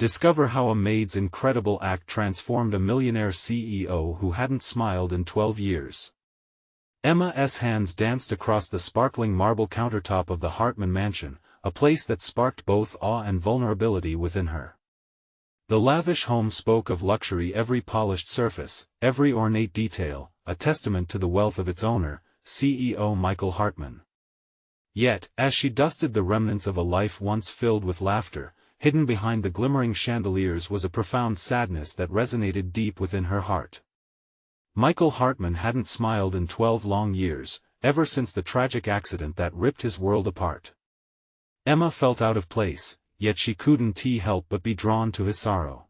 Discover how a maid's incredible act transformed a millionaire CEO who hadn't smiled in 12 years. Emma's hands danced across the sparkling marble countertop of the Hartman mansion, a place that sparked both awe and vulnerability within her. The lavish home spoke of luxury, every polished surface, every ornate detail, a testament to the wealth of its owner, CEO Michael Hartman. Yet, as she dusted the remnants of a life once filled with laughter, hidden behind the glimmering chandeliers was a profound sadness that resonated deep within her heart. Michael Hartman hadn't smiled in 12 long years, ever since the tragic accident that ripped his world apart. Emma felt out of place, yet she couldn't help but be drawn to his sorrow.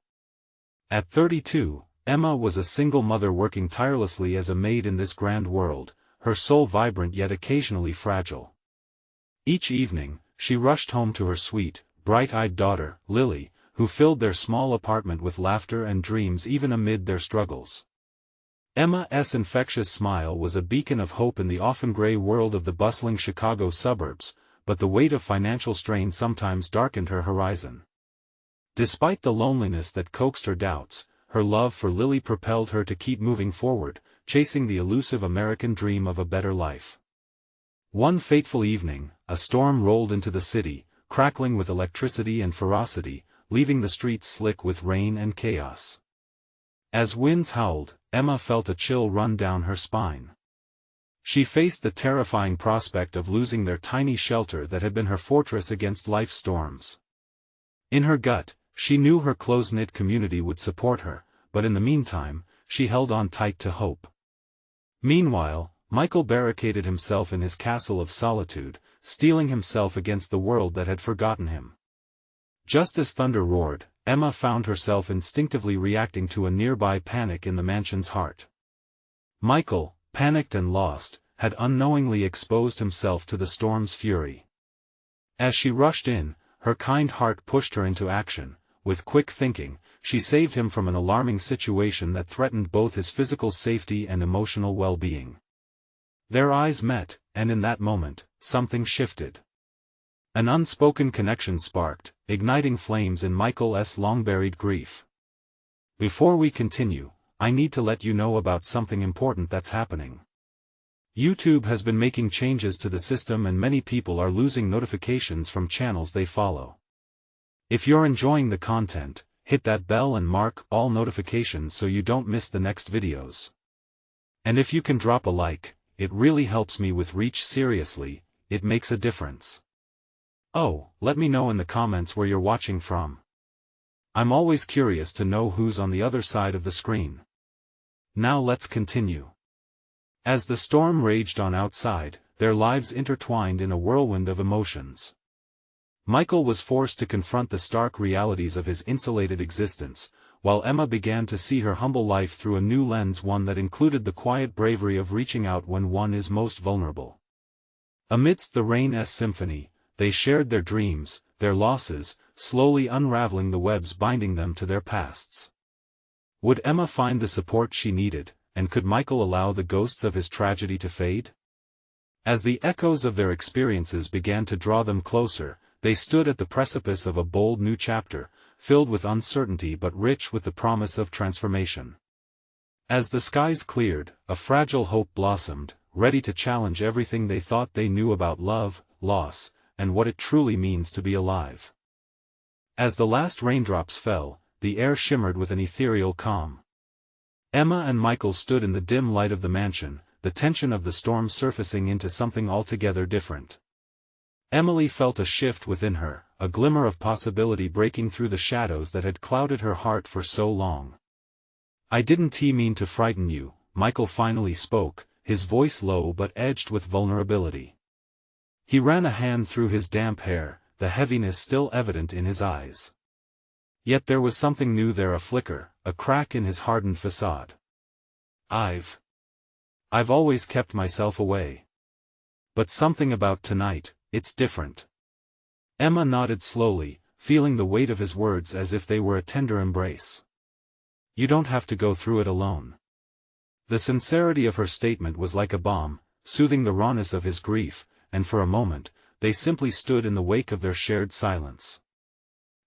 At 32, Emma was a single mother working tirelessly as a maid in this grand world, her soul vibrant yet occasionally fragile. Each evening, she rushed home to her sweet, bright-eyed daughter, Lily, who filled their small apartment with laughter and dreams even amid their struggles. Emma's infectious smile was a beacon of hope in the often gray world of the bustling Chicago suburbs, but the weight of financial strain sometimes darkened her horizon. Despite the loneliness that coaxed her doubts, her love for Lily propelled her to keep moving forward, chasing the elusive American dream of a better life. One fateful evening, a storm rolled into the city, crackling with electricity and ferocity, leaving the streets slick with rain and chaos. As winds howled, Emma felt a chill run down her spine. She faced the terrifying prospect of losing their tiny shelter that had been her fortress against life's storms. In her gut, she knew her close-knit community would support her, but in the meantime, she held on tight to hope. Meanwhile, Michael barricaded himself in his castle of solitude, steeling himself against the world that had forgotten him. Just as thunder roared, Emma found herself instinctively reacting to a nearby panic in the mansion's heart. Michael, panicked and lost, had unknowingly exposed himself to the storm's fury. As she rushed in, her kind heart pushed her into action. With quick thinking, she saved him from an alarming situation that threatened both his physical safety and emotional well-being. Their eyes met, and in that moment, something shifted. An unspoken connection sparked, igniting flames in Michael's long-buried grief. Before we continue, I need to let you know about something important that's happening. YouTube has been making changes to the system and many people are losing notifications from channels they follow. If you're enjoying the content, hit that bell and mark all notifications so you don't miss the next videos. And if you can drop a like, it really helps me with reach. Seriously, it makes a difference. Oh, let me know in the comments where you're watching from. I'm always curious to know who's on the other side of the screen. Now let's continue. As the storm raged on outside, their lives intertwined in a whirlwind of emotions. Michael was forced to confront the stark realities of his insulated existence, while Emma began to see her humble life through a new lens, one that included the quiet bravery of reaching out when one is most vulnerable. Amidst the rain's symphony, they shared their dreams, their losses, slowly unraveling the webs binding them to their pasts. Would Emma find the support she needed, and could Michael allow the ghosts of his tragedy to fade? As the echoes of their experiences began to draw them closer, they stood at the precipice of a bold new chapter, filled with uncertainty but rich with the promise of transformation. As the skies cleared, a fragile hope blossomed, ready to challenge everything they thought they knew about love, loss, and what it truly means to be alive. As the last raindrops fell, the air shimmered with an ethereal calm. Emma and Michael stood in the dim light of the mansion, the tension of the storm surfacing into something altogether different. Emily felt a shift within her, a glimmer of possibility breaking through the shadows that had clouded her heart for so long. "I didn't mean to frighten you," Michael finally spoke, his voice low but edged with vulnerability. He ran a hand through his damp hair, the heaviness still evident in his eyes. Yet there was something new there, a flicker, a crack in his hardened facade. I've always kept myself away. But something about tonight, it's different." Emma nodded slowly, feeling the weight of his words as if they were a tender embrace. "You don't have to go through it alone." The sincerity of her statement was like a balm, soothing the rawness of his grief, and for a moment, they simply stood in the wake of their shared silence.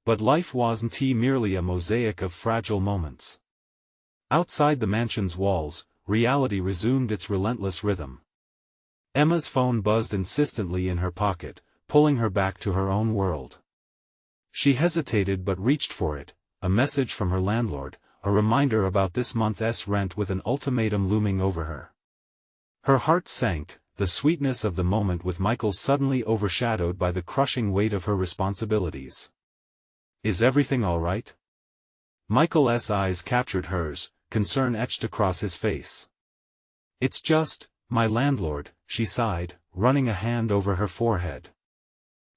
But life wasn't merely a mosaic of fragile moments. Outside the mansion's walls, reality resumed its relentless rhythm. Emma's phone buzzed insistently in her pocket, pulling her back to her own world. She hesitated but reached for it, a message from her landlord, a reminder about this month's rent with an ultimatum looming over her. Her heart sank, the sweetness of the moment with Michael suddenly overshadowed by the crushing weight of her responsibilities. "Is everything all right?" Michael's eyes captured hers, concern etched across his face. "It's just, my landlord," she sighed, running a hand over her forehead.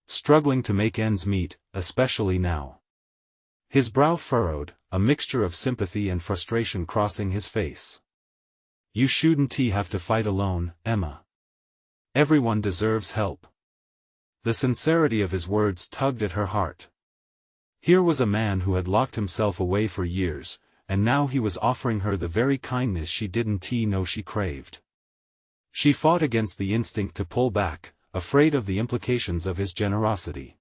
"Struggling to make ends meet, especially now." His brow furrowed, a mixture of sympathy and frustration crossing his face. "You shouldn't have to fight alone, Emma. Everyone deserves help." The sincerity of his words tugged at her heart. Here was a man who had locked himself away for years, and now he was offering her the very kindness she didn't know she craved. She fought against the instinct to pull back, afraid of the implications of his generosity.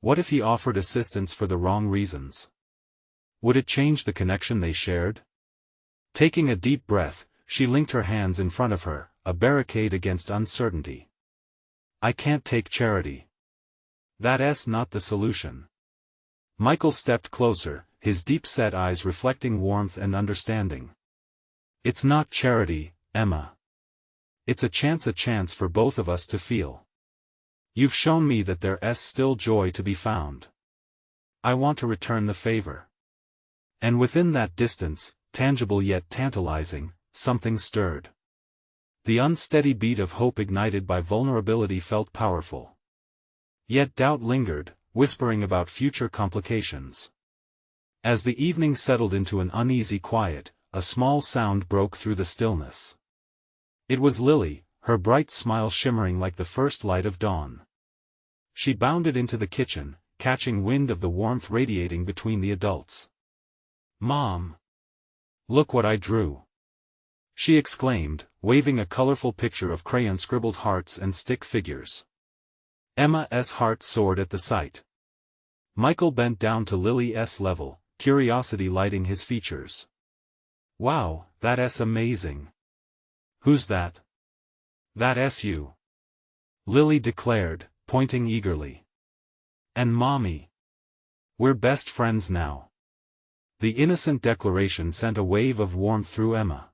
What if he offered assistance for the wrong reasons? Would it change the connection they shared? Taking a deep breath, she linked her hands in front of her, a barricade against uncertainty. "I can't take charity. That's not the solution." Michael stepped closer, his deep-set eyes reflecting warmth and understanding. "It's not charity, Emma. It's a chance for both of us to feel. You've shown me that there's still joy to be found. I want to return the favor." And within that distance, tangible yet tantalizing, something stirred. The unsteady beat of hope ignited by vulnerability felt powerful. Yet doubt lingered, whispering about future complications. As the evening settled into an uneasy quiet, a small sound broke through the stillness. It was Lily, her bright smile shimmering like the first light of dawn. She bounded into the kitchen, catching wind of the warmth radiating between the adults. "Mom! Look what I drew!" she exclaimed, waving a colorful picture of crayon-scribbled hearts and stick figures. Emma's heart soared at the sight. Michael bent down to Lily's level, curiosity lighting his features. "Wow, that's amazing. Who's that?" "That's you," Lily declared, pointing eagerly. "And Mommy. We're best friends now." The innocent declaration sent a wave of warmth through Emma.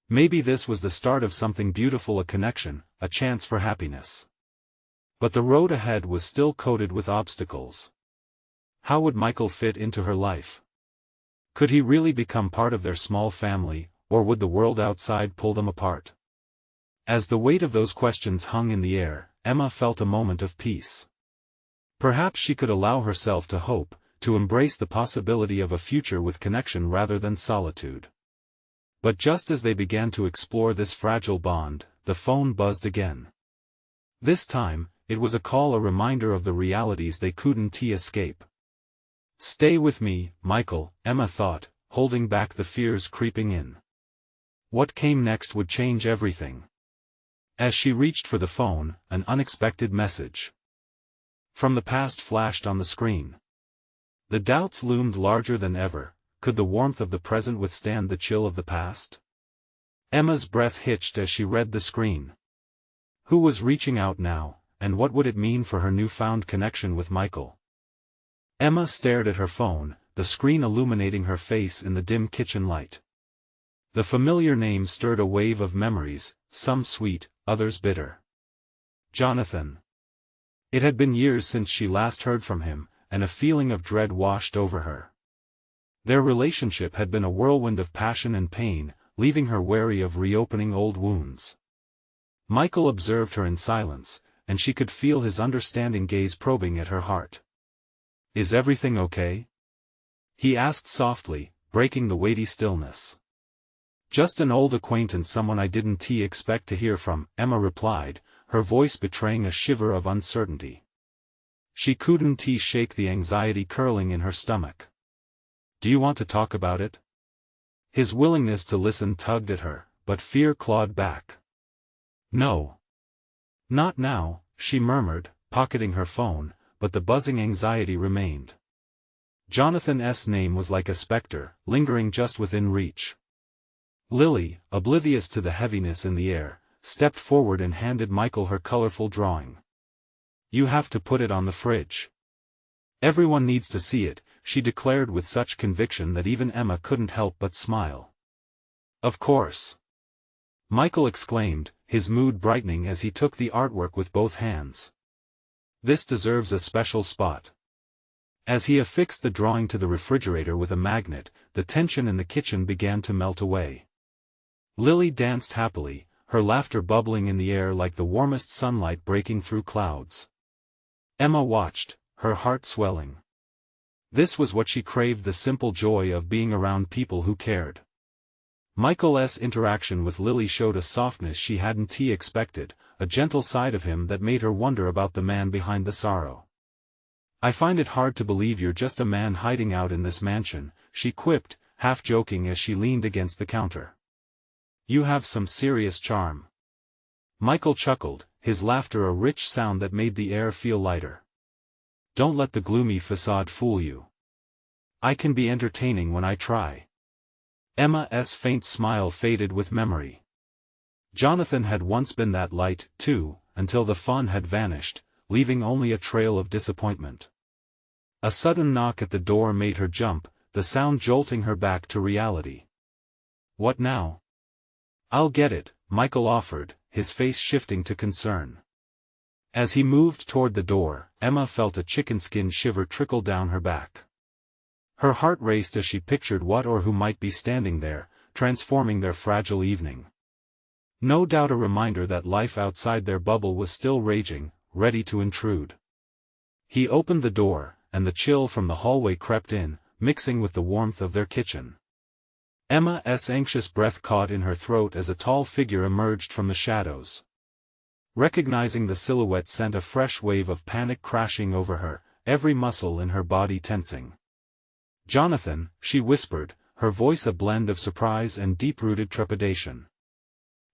Maybe this was the start of something beautiful, a connection, a chance for happiness. But the road ahead was still coated with obstacles. How would Michael fit into her life? Could he really become part of their small family, or would the world outside pull them apart? As the weight of those questions hung in the air, Emma felt a moment of peace. Perhaps she could allow herself to hope, to embrace the possibility of a future with connection rather than solitude. But just as they began to explore this fragile bond, the phone buzzed again. This time, it was a call, a reminder of the realities they couldn't escape. "Stay with me, Michael," Emma thought, holding back the fears creeping in. What came next would change everything. As she reached for the phone, an unexpected message from the past flashed on the screen. The doubts loomed larger than ever. Could the warmth of the present withstand the chill of the past? Emma's breath hitched as she read the screen. Who was reaching out now, and what would it mean for her newfound connection with Michael? Emma stared at her phone, the screen illuminating her face in the dim kitchen light. The familiar name stirred a wave of memories, some sweet, others bitter. Jonathan. It had been years since she last heard from him, and a feeling of dread washed over her. Their relationship had been a whirlwind of passion and pain, leaving her wary of reopening old wounds. Michael observed her in silence, and she could feel his understanding gaze probing at her heart. "Is everything okay?" he asked softly, breaking the weighty stillness. "Just an old acquaintance, someone I didn't expect to hear from," Emma replied, her voice betraying a shiver of uncertainty. She couldn't shake the anxiety curling in her stomach. "Do you want to talk about it?" His willingness to listen tugged at her, but fear clawed back. "No. Not now," she murmured, pocketing her phone, but the buzzing anxiety remained. Jonathan's name was like a specter, lingering just within reach. Lily, oblivious to the heaviness in the air, stepped forward and handed Michael her colorful drawing. "You have to put it on the fridge. Everyone needs to see it," she declared with such conviction that even Emma couldn't help but smile. "Of course," Michael exclaimed, his mood brightening as he took the artwork with both hands. "This deserves a special spot." As he affixed the drawing to the refrigerator with a magnet, the tension in the kitchen began to melt away. Lily danced happily, her laughter bubbling in the air like the warmest sunlight breaking through clouds. Emma watched, her heart swelling. This was what she craved, the simple joy of being around people who cared. Michael's interaction with Lily showed a softness she hadn't expected, a gentle side of him that made her wonder about the man behind the sorrow. "I find it hard to believe you're just a man hiding out in this mansion," she quipped, half joking as she leaned against the counter. "You have some serious charm." Michael chuckled, his laughter a rich sound that made the air feel lighter. "Don't let the gloomy facade fool you. I can be entertaining when I try." Emma's faint smile faded with memory. Jonathan had once been that light, too, until the fun had vanished, leaving only a trail of disappointment. A sudden knock at the door made her jump, the sound jolting her back to reality. "What now?" "I'll get it," Michael offered, his face shifting to concern. As he moved toward the door, Emma felt a chicken skin shiver trickle down her back. Her heart raced as she pictured what or who might be standing there, transforming their fragile evening. No doubt a reminder that life outside their bubble was still raging, ready to intrude. He opened the door, and the chill from the hallway crept in, mixing with the warmth of their kitchen. Emma's anxious breath caught in her throat as a tall figure emerged from the shadows. Recognizing the silhouette sent a fresh wave of panic crashing over her, every muscle in her body tensing. "Jonathan," she whispered, her voice a blend of surprise and deep-rooted trepidation.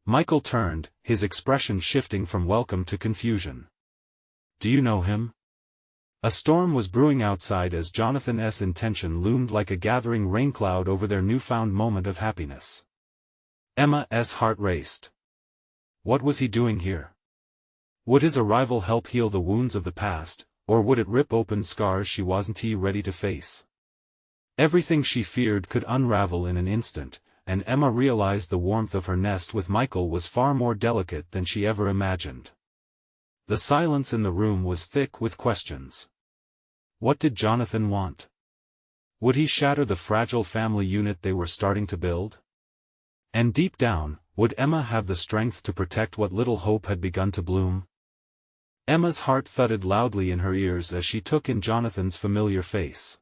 Michael turned, his expression shifting from welcome to confusion. "Do you know him?" A storm was brewing outside as Jonathan's intention loomed like a gathering raincloud over their newfound moment of happiness. Emma's heart raced. What was he doing here? Would his arrival help heal the wounds of the past, or would it rip open scars she wasn't ready to face? Everything she feared could unravel in an instant, and Emma realized the warmth of her nest with Michael was far more delicate than she ever imagined. The silence in the room was thick with questions. What did Jonathan want? Would he shatter the fragile family unit they were starting to build? And deep down, would Emma have the strength to protect what little hope had begun to bloom? Emma's heart thudded loudly in her ears as she took in Jonathan's familiar face.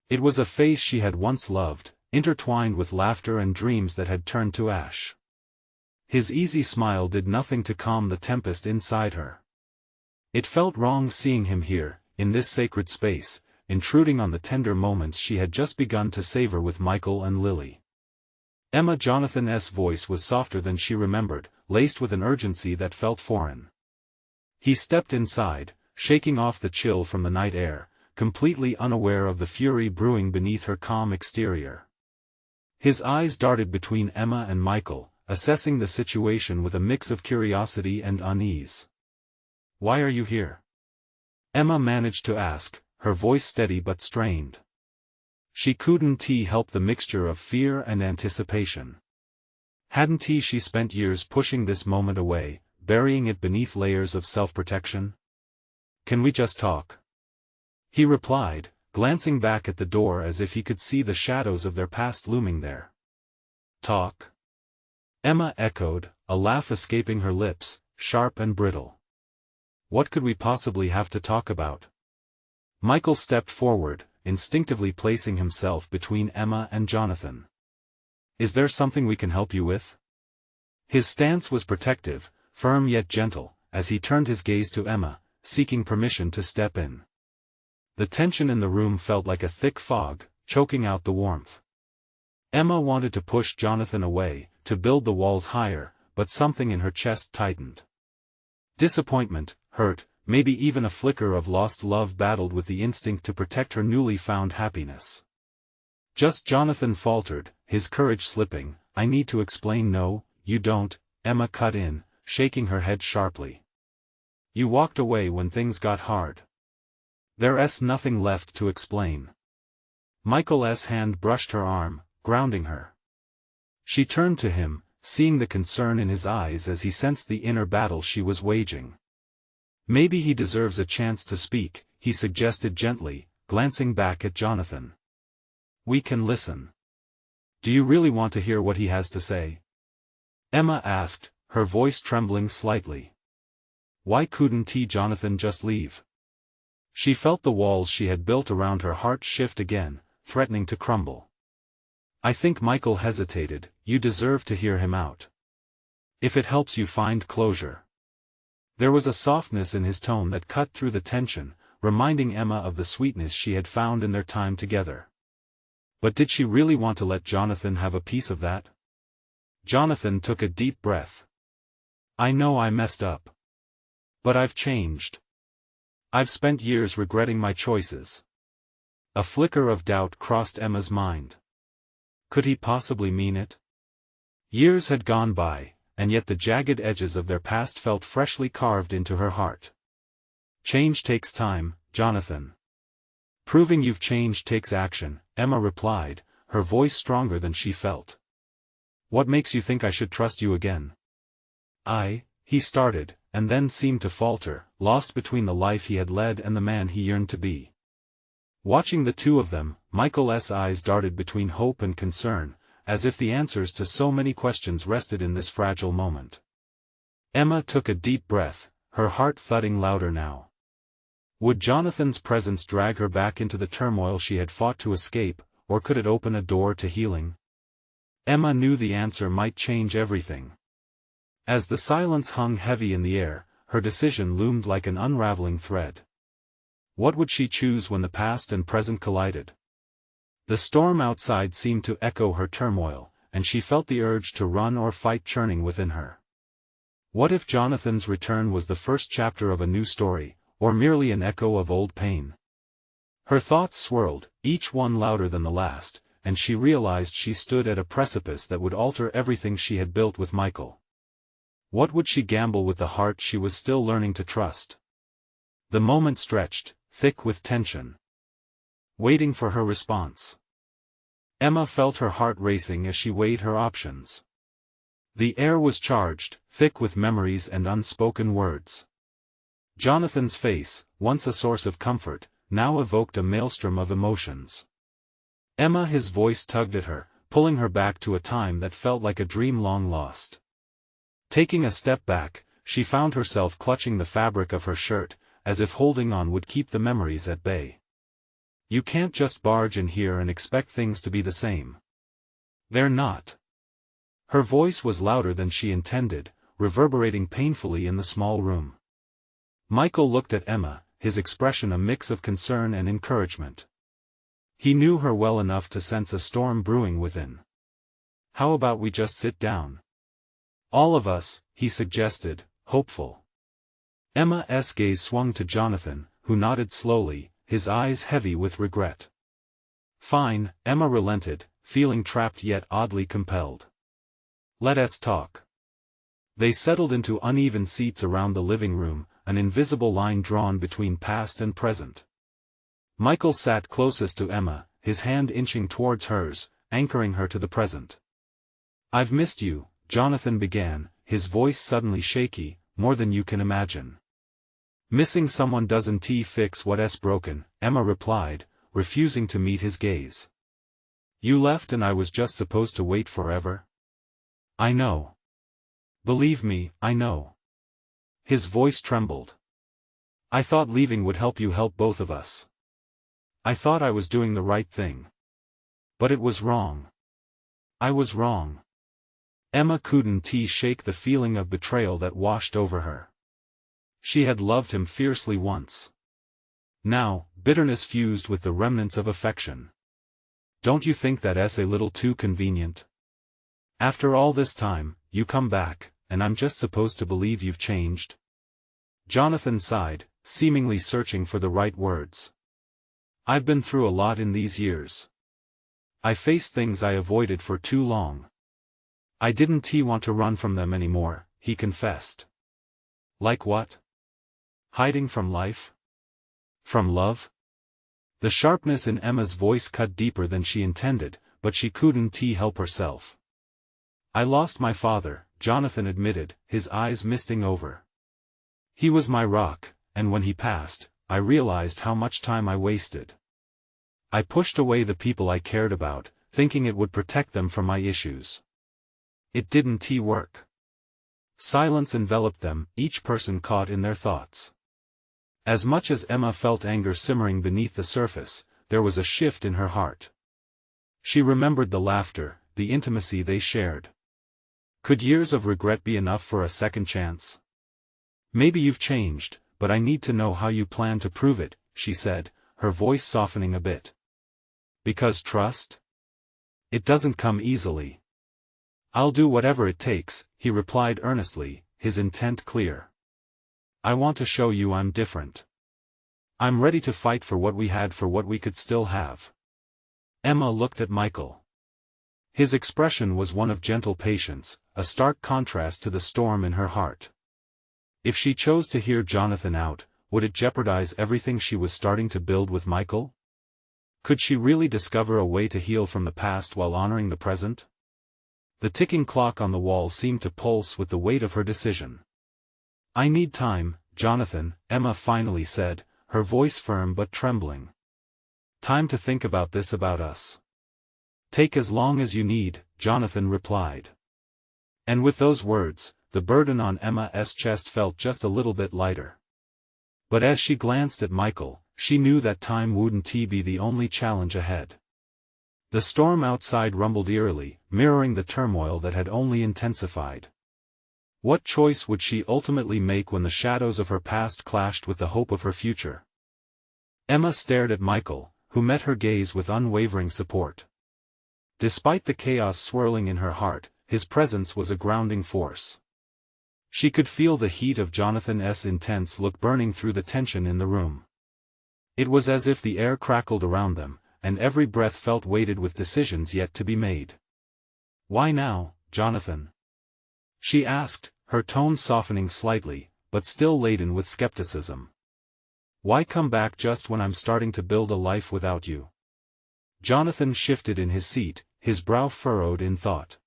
It was a face she had once loved, intertwined with laughter and dreams that had turned to ash. His easy smile did nothing to calm the tempest inside her. It felt wrong seeing him here, in this sacred space, intruding on the tender moments she had just begun to savor with Michael and Lily. Jonathan's voice was softer than she remembered, laced with an urgency that felt foreign. He stepped inside, shaking off the chill from the night air, completely unaware of the fury brewing beneath her calm exterior. His eyes darted between Emma and Michael, assessing the situation with a mix of curiosity and unease. "Why are you here?" Emma managed to ask, her voice steady but strained. She couldn't help the mixture of fear and anticipation. Hadn't she spent years pushing this moment away, burying it beneath layers of self-protection? "Can we just talk?" he replied, glancing back at the door as if he could see the shadows of their past looming there. "Talk?" Emma echoed, a laugh escaping her lips, sharp and brittle. "What could we possibly have to talk about?" Michael stepped forward, instinctively placing himself between Emma and Jonathan. "Is there something we can help you with?" His stance was protective, firm yet gentle, as he turned his gaze to Emma, seeking permission to step in. The tension in the room felt like a thick fog, choking out the warmth. Emma wanted to push Jonathan away, to build the walls higher, but something in her chest tightened. Disappointment, hurt, maybe even a flicker of lost love battled with the instinct to protect her newly found happiness. Just Jonathan faltered, his courage slipping. I need to explain. No, you don't, Emma cut in, shaking her head sharply. You walked away when things got hard. There's nothing left to explain. Michael's hand brushed her arm, grounding her. She turned to him, seeing the concern in his eyes as he sensed the inner battle she was waging. Maybe he deserves a chance to speak, he suggested gently, glancing back at Jonathan. We can listen. Do you really want to hear what he has to say? Emma asked, her voice trembling slightly. Why couldn't Jonathan just leave? She felt the walls she had built around her heart shift again, threatening to crumble. I think Michael hesitated. You deserve to hear him out. If it helps you find closure. There was a softness in his tone that cut through the tension, reminding Emma of the sweetness she had found in their time together. But did she really want to let Jonathan have a piece of that? Jonathan took a deep breath. I know I messed up. But I've changed. I've spent years regretting my choices. A flicker of doubt crossed Emma's mind. Could he possibly mean it? Years had gone by, and yet the jagged edges of their past felt freshly carved into her heart. Change takes time, Jonathan. Proving you've changed takes action, Emma replied, her voice stronger than she felt. What makes you think I should trust you again? He started, and then seemed to falter, lost between the life he had led and the man he yearned to be. Watching the two of them, Michael's eyes darted between hope and concern, as if the answers to so many questions rested in this fragile moment. Emma took a deep breath, her heart thudding louder now. Would Jonathan's presence drag her back into the turmoil she had fought to escape, or could it open a door to healing? Emma knew the answer might change everything. As the silence hung heavy in the air, her decision loomed like an unraveling thread. What would she choose when the past and present collided? The storm outside seemed to echo her turmoil, and she felt the urge to run or fight churning within her. What if Jonathan's return was the first chapter of a new story, or merely an echo of old pain? Her thoughts swirled, each one louder than the last, and she realized she stood at a precipice that would alter everything she had built with Michael. What would she gamble with the heart she was still learning to trust? The moment stretched, thick with tension. Waiting for her response. Emma felt her heart racing as she weighed her options. The air was charged, thick with memories and unspoken words. Jonathan's face, once a source of comfort, now evoked a maelstrom of emotions. Emma, his voice tugged at her, pulling her back to a time that felt like a dream long lost. Taking a step back, she found herself clutching the fabric of her shirt, as if holding on would keep the memories at bay. You can't just barge in here and expect things to be the same. They're not. Her voice was louder than she intended, reverberating painfully in the small room. Michael looked at Emma, his expression a mix of concern and encouragement. He knew her well enough to sense a storm brewing within. How about we just sit down? All of us, he suggested, hopeful. Emma's gaze swung to Jonathan, who nodded slowly, his eyes heavy with regret. Fine, Emma relented, feeling trapped yet oddly compelled. Let us talk. They settled into uneven seats around the living room, an invisible line drawn between past and present. Michael sat closest to Emma, his hand inching towards hers, anchoring her to the present. I've missed you, Jonathan began, his voice suddenly shaky, more than you can imagine. Missing someone doesn't fix what's broken, Emma replied, refusing to meet his gaze. You left and I was just supposed to wait forever? I know. Believe me, I know. His voice trembled. I thought leaving would help you help both of us. I thought I was doing the right thing. But it was wrong. I was wrong. Emma couldn't shake the feeling of betrayal that washed over her. She had loved him fiercely once. Now, bitterness fused with the remnants of affection. Don't you think that's a little too convenient? After all this time, you come back, and I'm just supposed to believe you've changed? Jonathan sighed, seemingly searching for the right words. I've been through a lot in these years. I faced things I avoided for too long. I didn't want to run from them anymore, he confessed. Like what? Hiding from life? From love? The sharpness in Emma's voice cut deeper than she intended, but she couldn't help herself. I lost my father, Jonathan admitted, his eyes misting over. He was my rock, and when he passed, I realized how much time I wasted. I pushed away the people I cared about, thinking it would protect them from my issues. It didn't work. Silence enveloped them, each person caught in their thoughts. As much as Emma felt anger simmering beneath the surface, there was a shift in her heart. She remembered the laughter, the intimacy they shared. Could years of regret be enough for a second chance? Maybe you've changed, but I need to know how you plan to prove it, she said, her voice softening a bit. Because trust? It doesn't come easily. I'll do whatever it takes, he replied earnestly, his intent clear. I want to show you I'm different. I'm ready to fight for what we had, for what we could still have. Emma looked at Michael. His expression was one of gentle patience, a stark contrast to the storm in her heart. If she chose to hear Jonathan out, would it jeopardize everything she was starting to build with Michael? Could she really discover a way to heal from the past while honoring the present? The ticking clock on the wall seemed to pulse with the weight of her decision. I need time, Jonathan, Emma finally said, her voice firm but trembling. Time to think about this, about us. Take as long as you need, Jonathan replied. And with those words, the burden on Emma's chest felt just a little bit lighter. But as she glanced at Michael, she knew that time wouldn't be the only challenge ahead. The storm outside rumbled eerily, mirroring the turmoil that had only intensified. What choice would she ultimately make when the shadows of her past clashed with the hope of her future? Emma stared at Michael, who met her gaze with unwavering support. Despite the chaos swirling in her heart, his presence was a grounding force. She could feel the heat of Jonathan's intense look burning through the tension in the room. It was as if the air crackled around them, and every breath felt weighted with decisions yet to be made. Why now, Jonathan? She asked, her tone softening slightly, but still laden with skepticism. Why come back just when I'm starting to build a life without you? Jonathan shifted in his seat, his brow furrowed in thought.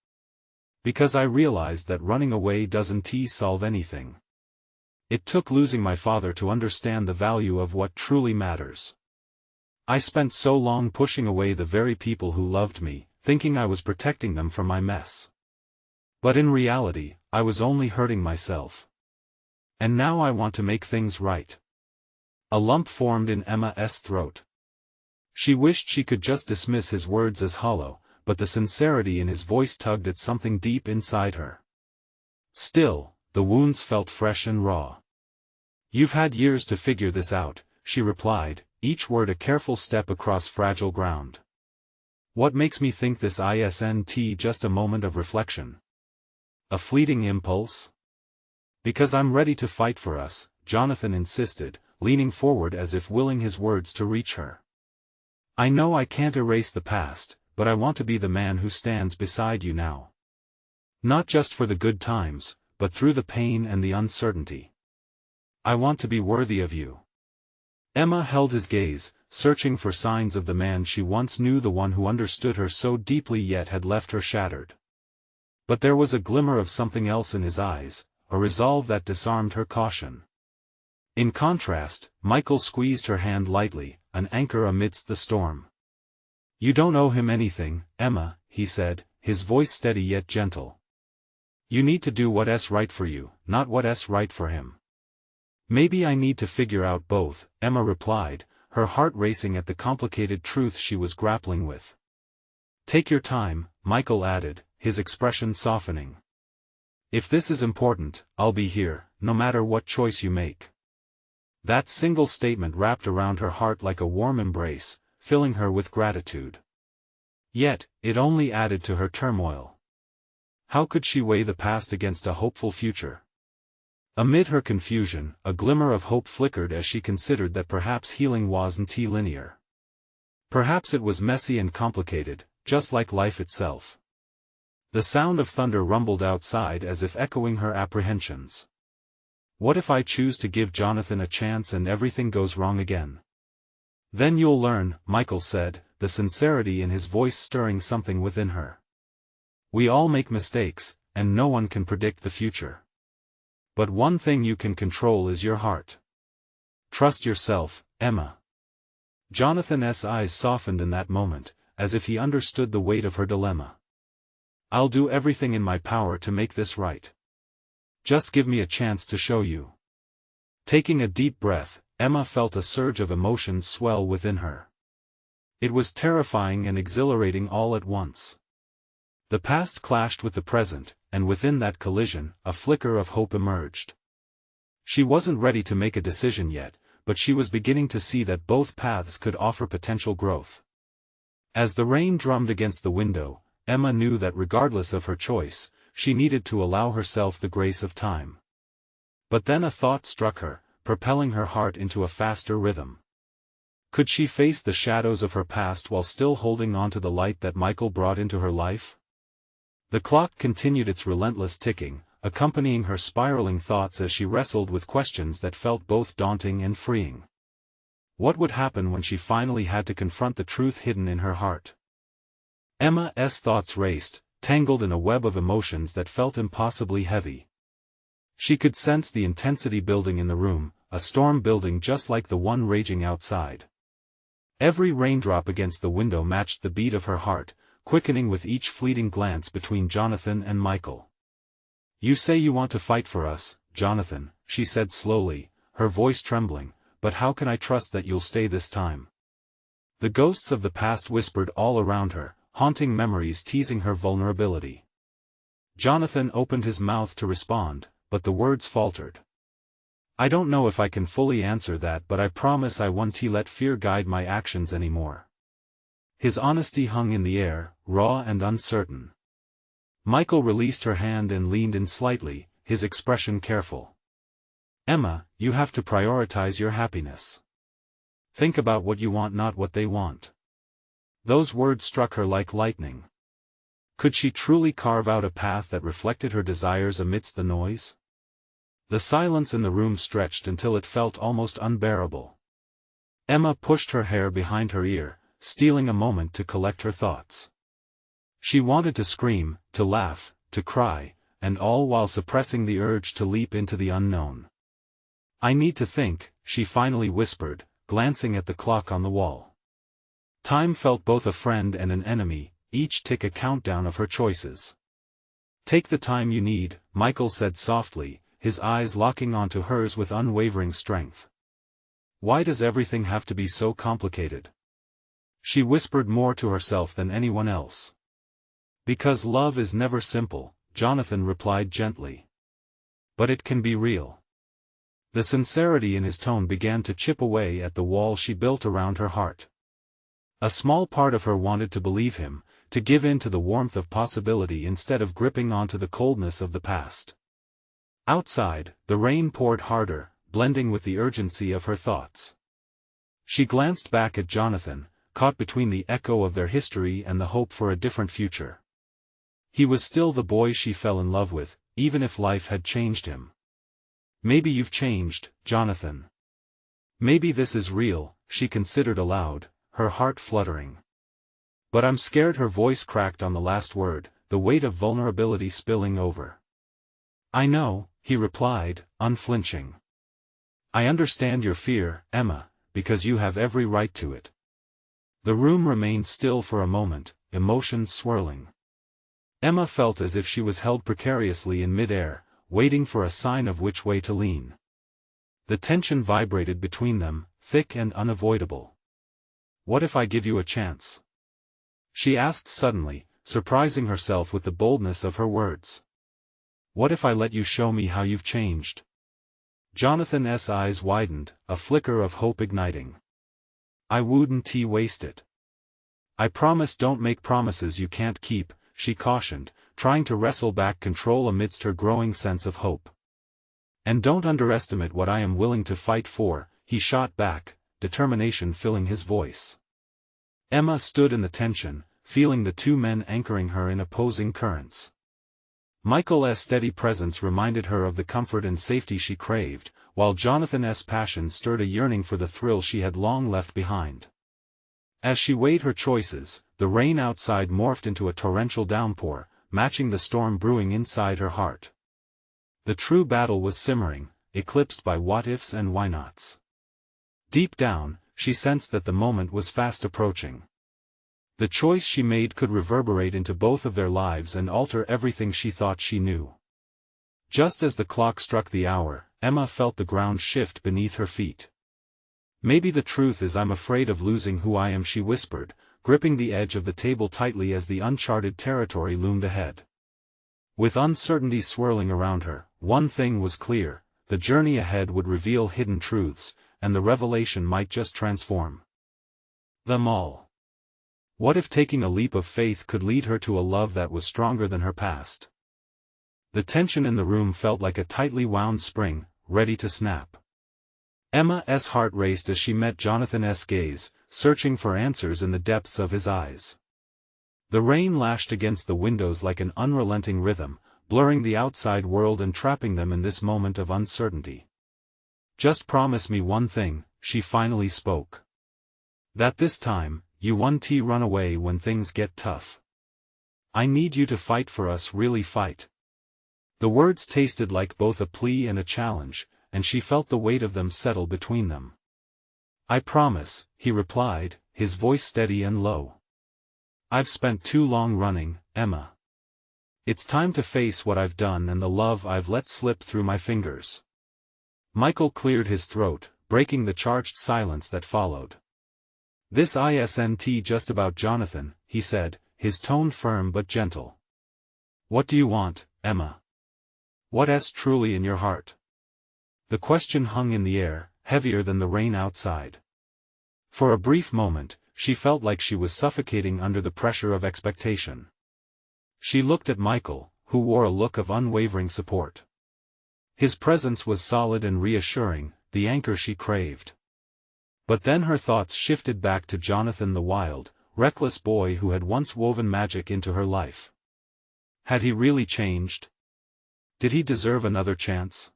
Because I realized that running away doesn't solve anything. It took losing my father to understand the value of what truly matters. I spent so long pushing away the very people who loved me, thinking I was protecting them from my mess. But in reality, I was only hurting myself. And now I want to make things right. A lump formed in Emma's throat. She wished she could just dismiss his words as hollow, but the sincerity in his voice tugged at something deep inside her. Still, the wounds felt fresh and raw. You've had years to figure this out, she replied, each word a careful step across fragile ground. What makes me think this isn't just a moment of reflection? A fleeting impulse? Because I'm ready to fight for us, Jonathan insisted, leaning forward as if willing his words to reach her. I know I can't erase the past, but I want to be the man who stands beside you now. Not just for the good times, but through the pain and the uncertainty. I want to be worthy of you. Emma held his gaze, searching for signs of the man she once knew, the one who understood her so deeply yet had left her shattered. But there was a glimmer of something else in his eyes, a resolve that disarmed her caution. In contrast, Michael squeezed her hand lightly, an anchor amidst the storm. You don't owe him anything, Emma, he said, his voice steady yet gentle. You need to do what's right for you, not what's right for him. Maybe I need to figure out both, Emma replied, her heart racing at the complicated truth she was grappling with. Take your time, Michael added, his expression softening. If this is important, I'll be here, no matter what choice you make. That single statement wrapped around her heart like a warm embrace, filling her with gratitude. Yet, it only added to her turmoil. How could she weigh the past against a hopeful future? Amid her confusion, a glimmer of hope flickered as she considered that perhaps healing wasn't linear. Perhaps it was messy and complicated, just like life itself. The sound of thunder rumbled outside as if echoing her apprehensions. What if I choose to give Jonathan a chance and everything goes wrong again? Then you'll learn, Michael said, the sincerity in his voice stirring something within her. We all make mistakes, and no one can predict the future. But one thing you can control is your heart. Trust yourself, Emma. Jonathan's eyes softened in that moment, as if he understood the weight of her dilemma. I'll do everything in my power to make this right. Just give me a chance to show you. Taking a deep breath, Emma felt a surge of emotions swell within her. It was terrifying and exhilarating all at once. The past clashed with the present, and within that collision, a flicker of hope emerged. She wasn't ready to make a decision yet, but she was beginning to see that both paths could offer potential growth. As the rain drummed against the window, Emma knew that regardless of her choice, she needed to allow herself the grace of time. But then a thought struck her, propelling her heart into a faster rhythm. Could she face the shadows of her past while still holding on to the light that Michael brought into her life? The clock continued its relentless ticking, accompanying her spiraling thoughts as she wrestled with questions that felt both daunting and freeing. What would happen when she finally had to confront the truth hidden in her heart? Emma's thoughts raced, tangled in a web of emotions that felt impossibly heavy. She could sense the intensity building in the room, a storm building just like the one raging outside. Every raindrop against the window matched the beat of her heart, quickening with each fleeting glance between Jonathan and Michael. You say you want to fight for us, Jonathan, she said slowly, her voice trembling, but how can I trust that you'll stay this time? The ghosts of the past whispered all around her, haunting memories teasing her vulnerability. Jonathan opened his mouth to respond, but the words faltered. I don't know if I can fully answer that, but I promise I won't let fear guide my actions anymore. His honesty hung in the air, raw and uncertain. Michael released her hand and leaned in slightly, his expression careful. Emma, you have to prioritize your happiness. Think about what you want, not what they want. Those words struck her like lightning. Could she truly carve out a path that reflected her desires amidst the noise? The silence in the room stretched until it felt almost unbearable. Emma pushed her hair behind her ear, stealing a moment to collect her thoughts. She wanted to scream, to laugh, to cry, and all while suppressing the urge to leap into the unknown. I need to think, she finally whispered, glancing at the clock on the wall. Time felt both a friend and an enemy, each tick a countdown of her choices. Take the time you need, Michael said softly, his eyes locking onto hers with unwavering strength. Why does everything have to be so complicated? She whispered more to herself than anyone else. Because love is never simple, Jonathan replied gently. But it can be real. The sincerity in his tone began to chip away at the wall she built around her heart. A small part of her wanted to believe him, to give in to the warmth of possibility instead of gripping onto the coldness of the past. Outside, the rain poured harder, blending with the urgency of her thoughts. She glanced back at Jonathan, caught between the echo of their history and the hope for a different future. He was still the boy she fell in love with, even if life had changed him. Maybe you've changed, Jonathan. Maybe this is real, she considered aloud, her heart fluttering. But I'm scared. Her voice cracked on the last word, the weight of vulnerability spilling over. I know, he replied, unflinching. I understand your fear, Emma, because you have every right to it. The room remained still for a moment, emotions swirling. Emma felt as if she was held precariously in midair, waiting for a sign of which way to lean. The tension vibrated between them, thick and unavoidable. What if I give you a chance? She asked suddenly, surprising herself with the boldness of her words. What if I let you show me how you've changed? Jonathan's eyes widened, a flicker of hope igniting. I wouldn't waste it. I promise. Don't make promises you can't keep, she cautioned, trying to wrestle back control amidst her growing sense of hope. And don't underestimate what I am willing to fight for, he shot back, determination filling his voice. Emma stood in the tension, feeling the two men anchoring her in opposing currents. Michael's steady presence reminded her of the comfort and safety she craved, while Jonathan's passion stirred a yearning for the thrill she had long left behind. As she weighed her choices, the rain outside morphed into a torrential downpour, matching the storm brewing inside her heart. The true battle was simmering, eclipsed by what-ifs and why-nots. Deep down, she sensed that the moment was fast approaching. The choice she made could reverberate into both of their lives and alter everything she thought she knew. Just as the clock struck the hour, Emma felt the ground shift beneath her feet. "Maybe the truth is I'm afraid of losing who I am," she whispered, gripping the edge of the table tightly as the uncharted territory loomed ahead. With uncertainty swirling around her, one thing was clear: the journey ahead would reveal hidden truths, and the revelation might just transform them all. What if taking a leap of faith could lead her to a love that was stronger than her past? The tension in the room felt like a tightly wound spring, ready to snap. Emma's heart raced as she met Jonathan's gaze, searching for answers in the depths of his eyes. The rain lashed against the windows like an unrelenting rhythm, blurring the outside world and trapping them in this moment of uncertainty. "Just promise me one thing," she finally spoke. "That this time, you won't run away when things get tough. I need you to fight for us, really fight." The words tasted like both a plea and a challenge, and she felt the weight of them settle between them. "I promise," he replied, his voice steady and low. "I've spent too long running, Emma. It's time to face what I've done and the love I've let slip through my fingers." Michael cleared his throat, breaking the charged silence that followed. "This isn't just about Jonathan," he said, his tone firm but gentle. "What do you want, Emma? What's truly in your heart?" The question hung in the air, heavier than the rain outside. For a brief moment, she felt like she was suffocating under the pressure of expectation. She looked at Michael, who wore a look of unwavering support. His presence was solid and reassuring, the anchor she craved. But then her thoughts shifted back to Jonathan, the wild, reckless boy who had once woven magic into her life. Had he really changed? Did he deserve another chance?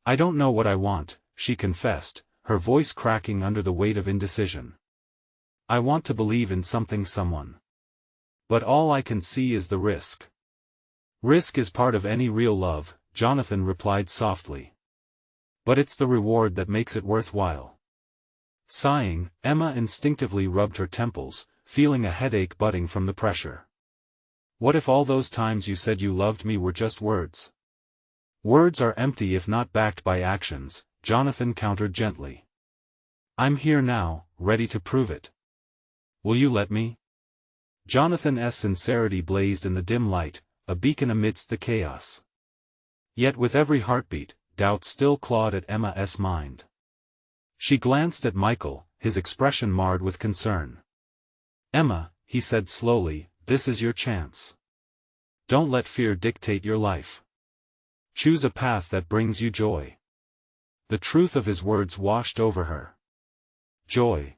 "I don't know what I want," she confessed, her voice cracking under the weight of indecision. "I want to believe in something, someone. But all I can see is the risk." "Risk is part of any real love," Jonathan replied softly. "But it's the reward that makes it worthwhile." Sighing, Emma instinctively rubbed her temples, feeling a headache budding from the pressure. "What if all those times you said you loved me were just words?" "Words are empty if not backed by actions," Jonathan countered gently. "I'm here now, ready to prove it. Will you let me?" Jonathan's sincerity blazed in the dim light, a beacon amidst the chaos. Yet with every heartbeat, doubt still clawed at Emma's mind. She glanced at Michael, his expression marred with concern. "Emma," he said slowly, "this is your chance. Don't let fear dictate your life. Choose a path that brings you joy." The truth of his words washed over her. Joy.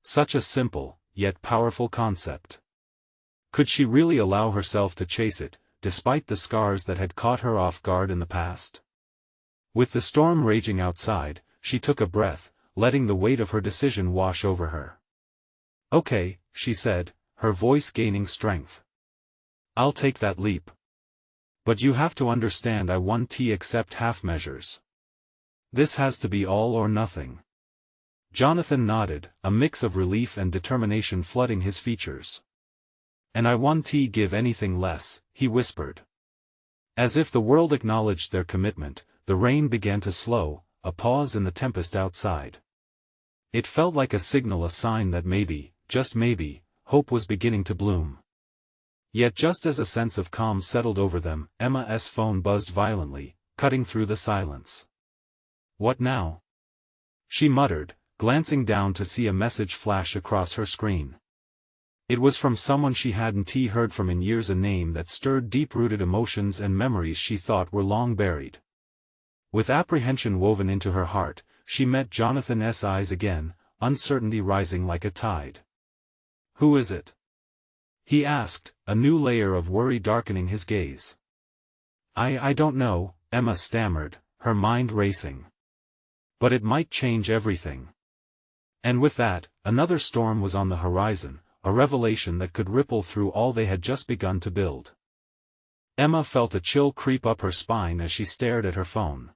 Such a simple, yet powerful concept. Could she really allow herself to chase it, despite the scars that had caught her off guard in the past? With the storm raging outside, she took a breath, letting the weight of her decision wash over her. "Okay," she said, her voice gaining strength. "I'll take that leap. But you have to understand I won't accept half measures. This has to be all or nothing." Jonathan nodded, a mix of relief and determination flooding his features. "And I won't give anything less," he whispered. As if the world acknowledged their commitment, the rain began to slow, a pause in the tempest outside. It felt like a signal, a sign that maybe, just maybe, hope was beginning to bloom. Yet just as a sense of calm settled over them, Emma's phone buzzed violently, cutting through the silence. "What now?" she muttered, glancing down to see a message flash across her screen. It was from someone she hadn't heard from in years, a name that stirred deep-rooted emotions and memories she thought were long buried. With apprehension woven into her heart, she met Jonathan's eyes again, uncertainty rising like a tide. "Who is it?" he asked, a new layer of worry darkening his gaze. I don't know," Emma stammered, her mind racing. "But it might change everything." And with that, another storm was on the horizon, a revelation that could ripple through all they had just begun to build. Emma felt a chill creep up her spine as she stared at her phone.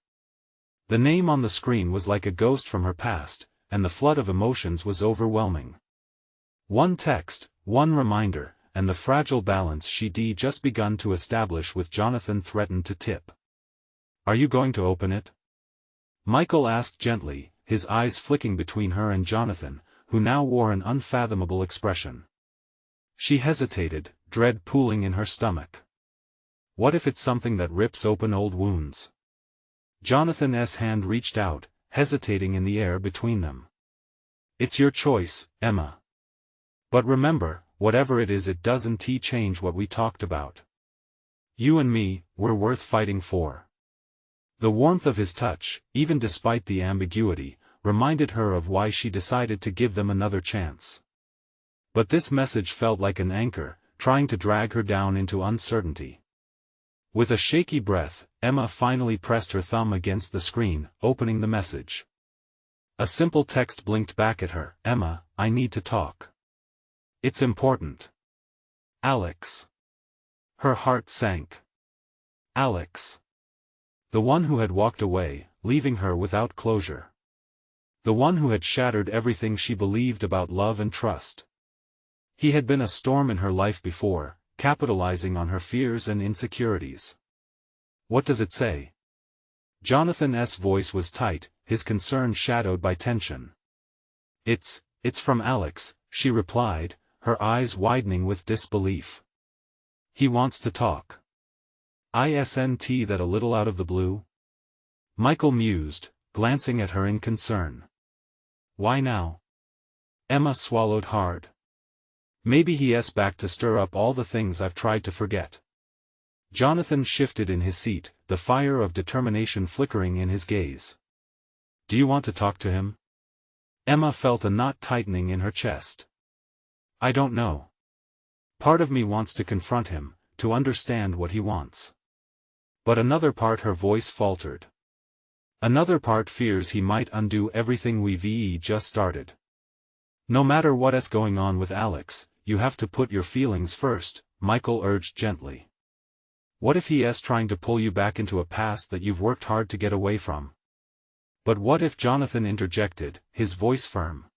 The name on the screen was like a ghost from her past, and the flood of emotions was overwhelming. One text, one reminder, and the fragile balance she'd just begun to establish with Jonathan threatened to tip. "Are you going to open it?" Michael asked gently, his eyes flicking between her and Jonathan, who now wore an unfathomable expression. She hesitated, dread pooling in her stomach. What if it's something that rips open old wounds? Jonathan's hand reached out, hesitating in the air between them. "It's your choice, Emma. But remember, whatever it is, it doesn't change what we talked about. You and me, we're worth fighting for." The warmth of his touch, even despite the ambiguity, reminded her of why she decided to give them another chance. But this message felt like an anchor, trying to drag her down into uncertainty. With a shaky breath, Emma finally pressed her thumb against the screen, opening the message. A simple text blinked back at her. "Emma, I need to talk. It's important. Alex." Her heart sank. Alex. The one who had walked away, leaving her without closure. The one who had shattered everything she believed about love and trust. He had been a storm in her life before, capitalizing on her fears and insecurities. "What does it say?" Jonathan's voice was tight, his concern shadowed by tension. It's from Alex," she replied, her eyes widening with disbelief. "He wants to talk." Isn't that a little out of the blue?" Michael mused, glancing at her in concern. "Why now?" Emma swallowed hard. "Maybe he's back to stir up all the things I've tried to forget." Jonathan shifted in his seat, the fire of determination flickering in his gaze. "Do you want to talk to him?" Emma felt a knot tightening in her chest. "I don't know. Part of me wants to confront him, to understand what he wants. But another part," her voice faltered. "Another part fears he might undo everything we've just started." "No matter what's going on with Alex, you have to put your feelings first," Michael urged gently. "What if he's trying to pull you back into a past that you've worked hard to get away from?" "But what if," Jonathan interjected, his voice firm.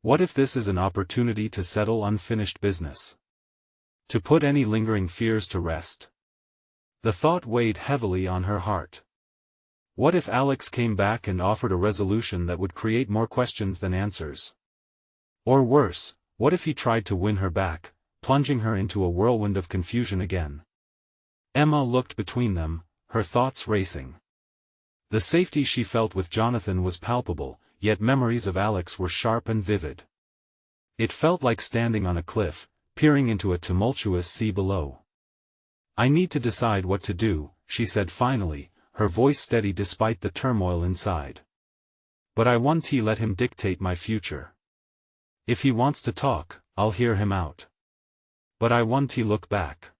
"What if this is an opportunity to settle unfinished business? To put any lingering fears to rest?" The thought weighed heavily on her heart. What if Alex came back and offered a resolution that would create more questions than answers? Or worse, what if he tried to win her back, plunging her into a whirlwind of confusion again? Emma looked between them, her thoughts racing. The safety she felt with Jonathan was palpable, yet memories of Alex were sharp and vivid. It felt like standing on a cliff, peering into a tumultuous sea below. "I need to decide what to do," she said finally, her voice steady despite the turmoil inside. "But I want to let him dictate my future. If he wants to talk, I'll hear him out. But I want to look back."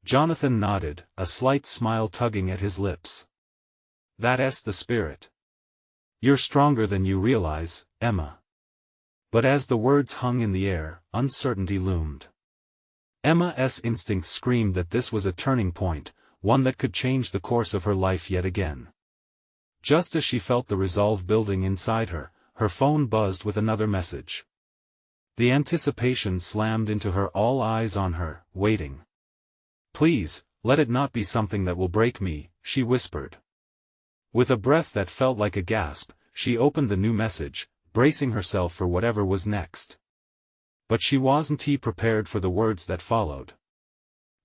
Jonathan nodded, a slight smile tugging at his lips. "That's the spirit. You're stronger than you realize, Emma." But as the words hung in the air, uncertainty loomed. Emma's instincts screamed that this was a turning point, one that could change the course of her life yet again. Just as she felt the resolve building inside her, her phone buzzed with another message. The anticipation slammed into her, all eyes on her, waiting. "Please, let it not be something that will break me," she whispered. With a breath that felt like a gasp, she opened the new message, bracing herself for whatever was next. But she wasn't prepared for the words that followed.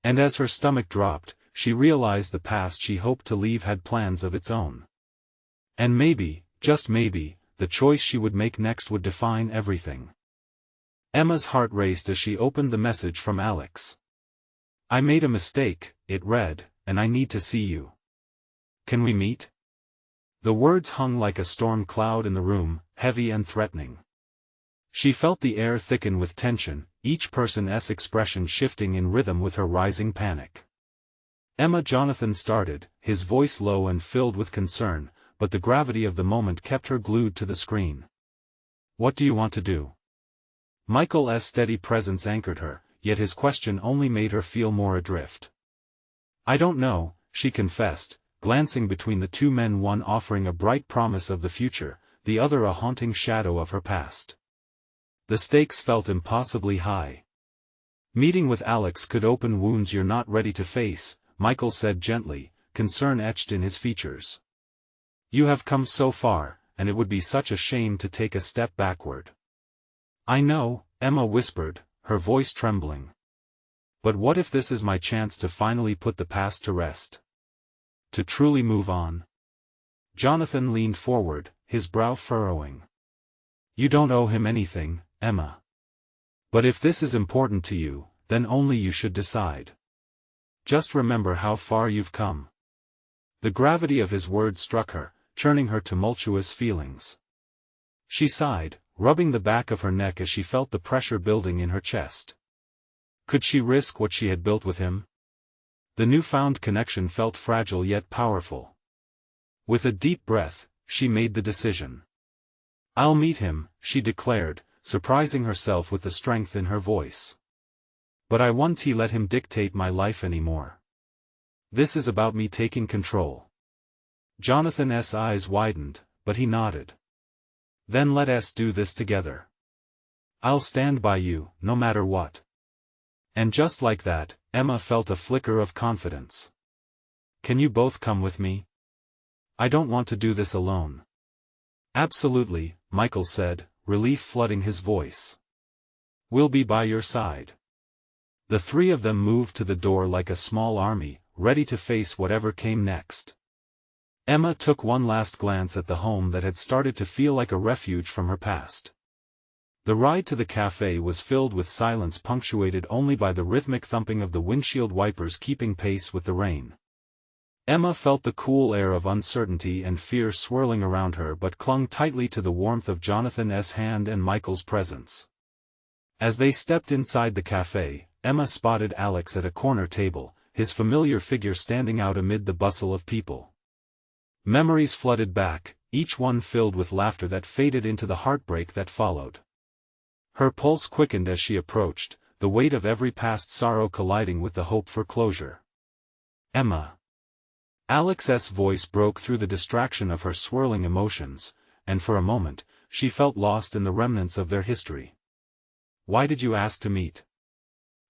And as her stomach dropped, she realized the past she hoped to leave had plans of its own. And maybe, just maybe, the choice she would make next would define everything. Emma's heart raced as she opened the message from Alex. "I made a mistake," it read, "and I need to see you. Can we meet?" The words hung like a storm cloud in the room, heavy and threatening. She felt the air thicken with tension, each person's expression shifting in rhythm with her rising panic. Emma. Jonathan started, his voice low and filled with concern, but the gravity of the moment kept her glued to the screen. What do you want to do? Michael's steady presence anchored her, yet his question only made her feel more adrift. I don't know, she confessed, glancing between the two men, one offering a bright promise of the future, the other a haunting shadow of her past. The stakes felt impossibly high. Meeting with Alex could open wounds you're not ready to face, Michael said gently, concern etched in his features. You have come so far, and it would be such a shame to take a step backward. I know, Emma whispered, her voice trembling. But what if this is my chance to finally put the past to rest? To truly move on? Jonathan leaned forward, his brow furrowing. You don't owe him anything, Emma. But if this is important to you, then only you should decide. Just remember how far you've come. The gravity of his words struck her, churning her tumultuous feelings. She sighed, rubbing the back of her neck as she felt the pressure building in her chest. Could she risk what she had built with him? The newfound connection felt fragile yet powerful. With a deep breath, she made the decision. I'll meet him, she declared, surprising herself with the strength in her voice. But I won't let him dictate my life anymore. This is about me taking control. Jonathan's eyes widened, but he nodded. Then let us do this together. I'll stand by you, no matter what. And just like that, Emma felt a flicker of confidence. Can you both come with me? I don't want to do this alone. Absolutely, Michael said, relief flooding his voice. We'll be by your side. The three of them moved to the door like a small army, ready to face whatever came next. Emma took one last glance at the home that had started to feel like a refuge from her past. The ride to the cafe was filled with silence punctuated only by the rhythmic thumping of the windshield wipers keeping pace with the rain. Emma felt the cool air of uncertainty and fear swirling around her but clung tightly to the warmth of Jonathan's hand and Michael's presence. As they stepped inside the cafe, Emma spotted Alex at a corner table, his familiar figure standing out amid the bustle of people. Memories flooded back, each one filled with laughter that faded into the heartbreak that followed. Her pulse quickened as she approached, the weight of every past sorrow colliding with the hope for closure. Emma. Alex's voice broke through the distraction of her swirling emotions, and for a moment, she felt lost in the remnants of their history. Why did you ask to meet?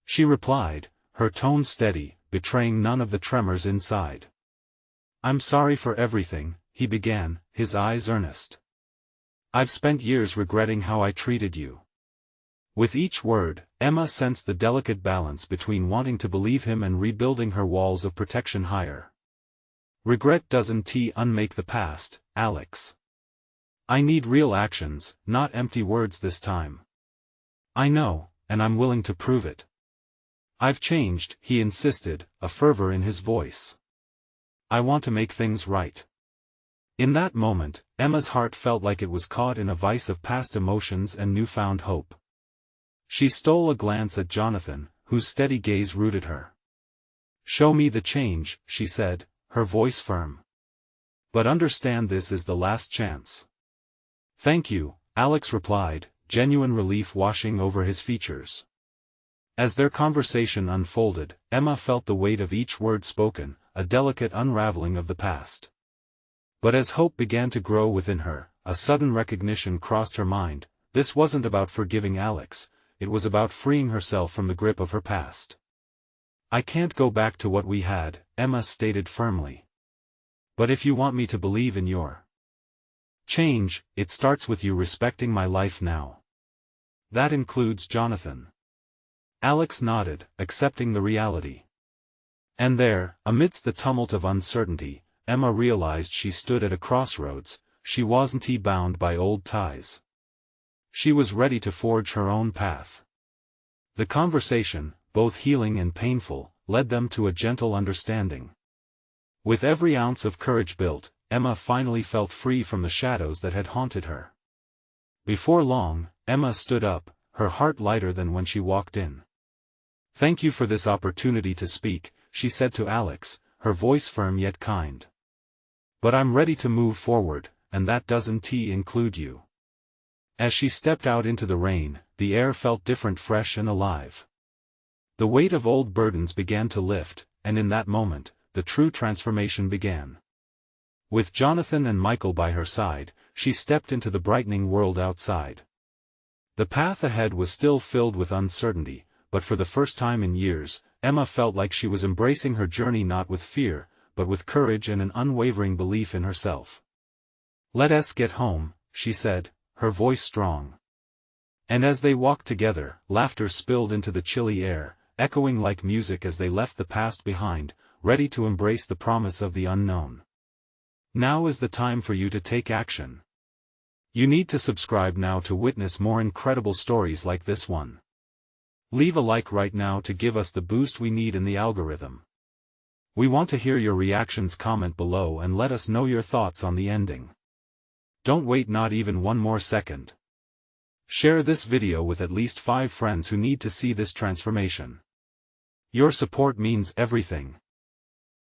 She replied, her tone steady, betraying none of the tremors inside. I'm sorry for everything, he began, his eyes earnest. I've spent years regretting how I treated you. With each word, Emma sensed the delicate balance between wanting to believe him and rebuilding her walls of protection higher. Regret doesn't unmake the past, Alex. I need real actions, not empty words this time. I know, and I'm willing to prove it. I've changed, he insisted, a fervor in his voice. I want to make things right. In that moment, Emma's heart felt like it was caught in a vice of past emotions and newfound hope. She stole a glance at Jonathan, whose steady gaze rooted her. Show me the change, she said, her voice firm. But understand this is the last chance. Thank you, Alex replied, genuine relief washing over his features. As their conversation unfolded, Emma felt the weight of each word spoken, a delicate unraveling of the past. But as hope began to grow within her, a sudden recognition crossed her mind. This wasn't about forgiving Alex, it was about freeing herself from the grip of her past. I can't go back to what we had, Emma stated firmly. But if you want me to believe in your change, it starts with you respecting my life now. That includes Jonathan. Alex nodded, accepting the reality. And there, amidst the tumult of uncertainty, Emma realized she stood at a crossroads. She wasn't bound by old ties. She was ready to forge her own path. The conversation, both healing and painful, led them to a gentle understanding. With every ounce of courage built, Emma finally felt free from the shadows that had haunted her. Before long, Emma stood up, her heart lighter than when she walked in. "Thank you for this opportunity to speak," she said to Alex, her voice firm yet kind. "But I'm ready to move forward, and that doesn't include you." As she stepped out into the rain, the air felt different, fresh and alive. The weight of old burdens began to lift, and in that moment, the true transformation began. With Jonathan and Michael by her side, she stepped into the brightening world outside. The path ahead was still filled with uncertainty, but for the first time in years, Emma felt like she was embracing her journey not with fear, but with courage and an unwavering belief in herself. "Let us get home," she said, her voice strong. And as they walked together, laughter spilled into the chilly air, echoing like music as they left the past behind, ready to embrace the promise of the unknown. Now is the time for you to take action. You need to subscribe now to witness more incredible stories like this one. Leave a like right now to give us the boost we need in the algorithm. We want to hear your reactions. Comment below and let us know your thoughts on the ending. Don't wait not even one more second. Share this video with at least 5 friends who need to see this transformation. Your support means everything.